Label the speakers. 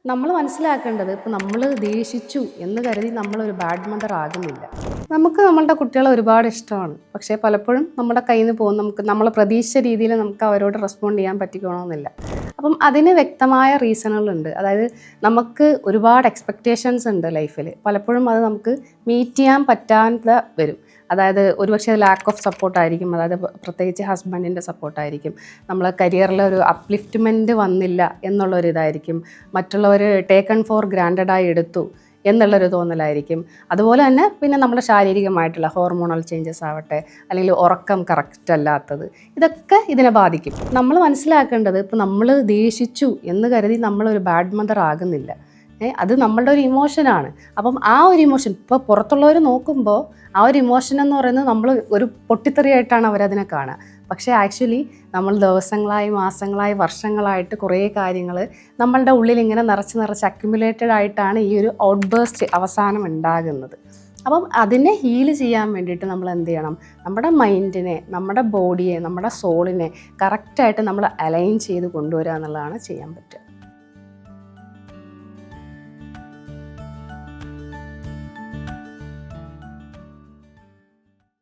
Speaker 1: നമ്മൾ മനസ്സിലാക്കേണ്ടത് ഇപ്പോൾ നമ്മൾ ദേഷിച്ചു എന്ന് കരുതി നമ്മളൊരു ബാഡ് മദർ ആകുന്നില്ല. നമുക്ക് നമ്മളുടെ കുട്ടികളെ ഒരുപാട് ഇഷ്ടമാണ്. പക്ഷേ പലപ്പോഴും നമ്മുടെ കയ്യിൽ നിന്ന് പോകും, നമ്മൾ പ്രതീക്ഷിച്ച രീതിയിൽ നമുക്ക് അവരോട് റെസ്പോണ്ട് ചെയ്യാൻ പറ്റിക്കണമെന്നില്ല. അപ്പം അതിന് വ്യക്തമായ റീസണുകളുണ്ട്. അതായത് നമുക്ക് ഒരുപാട് എക്സ്പെക്റ്റേഷൻസ് ഉണ്ട് ലൈഫിൽ. പലപ്പോഴും അത് നമുക്ക് മീറ്റ് ചെയ്യാൻ പറ്റാതെ വരും. അതായത് ഒരുപക്ഷെ ലാക്ക് ഓഫ് സപ്പോർട്ടായിരിക്കും. അതായത് പ്രത്യേകിച്ച് ഹസ്ബൻഡിൻ്റെ സപ്പോർട്ടായിരിക്കും. നമ്മളെ കരിയറിൽ ഒരു അപ്ലിഫ്റ്റ്മെൻറ്റ് വന്നില്ല എന്നുള്ളൊരിതായിരിക്കും. മറ്റുള്ളവർ ടേക്കൺ ഫോർ ഗ്രാൻഡഡായി എടുത്തു എന്നുള്ളൊരു തോന്നലായിരിക്കും. അതുപോലെ തന്നെ പിന്നെ നമ്മുടെ ശാരീരികമായിട്ടുള്ള ഹോർമോണൽ ചേഞ്ചസ് ആവട്ടെ, അല്ലെങ്കിൽ ഉറക്കം കറക്റ്റ് അല്ലാത്തത്, ഇതൊക്കെ ഇതിനെ ബാധിക്കും. നമ്മൾ മനസ്സിലാക്കേണ്ടത് ഇപ്പോൾ നമ്മൾ ദേഷിച്ചു എന്ന് കരുതി നമ്മളൊരു ബാഡ് മദർ ആകുന്നില്ല. അത് നമ്മളുടെ ഒരു ഇമോഷനാണ്. അപ്പം ആ ഒരു ഇമോഷൻ ഇപ്പോൾ പുറത്തുള്ളവർ നോക്കുമ്പോൾ ആ ഒരു ഇമോഷൻ എന്ന് പറയുന്നത് നമ്മൾ ഒരു പൊട്ടിത്തെറിയായിട്ടാണ് അവരതിനെ കാണുക. പക്ഷേ ആക്ച്വലി നമ്മൾ ദിവസങ്ങളായി, മാസങ്ങളായി, വർഷങ്ങളായിട്ട് കുറേ കാര്യങ്ങൾ നമ്മളുടെ ഉള്ളിൽ ഇങ്ങനെ നിറച്ച് അക്യുമുലേറ്റഡ് ആയിട്ടാണ് ഈ ഒരു ഔട്ട്ബേസ്റ്റ് അവസാനം ഉണ്ടാകുന്നത്. അപ്പം അതിനെ ഹീൽ ചെയ്യാൻ വേണ്ടിയിട്ട് നമ്മൾ എന്ത് ചെയ്യണം? നമ്മുടെ മൈൻഡിനെ, നമ്മുടെ ബോഡിയെ, നമ്മുടെ സോളിനെ കറക്റ്റായിട്ട് നമ്മൾ അലൈൻ ചെയ്ത് കൊണ്ടുവരിക എന്നുള്ളതാണ് ചെയ്യാൻ പറ്റുക.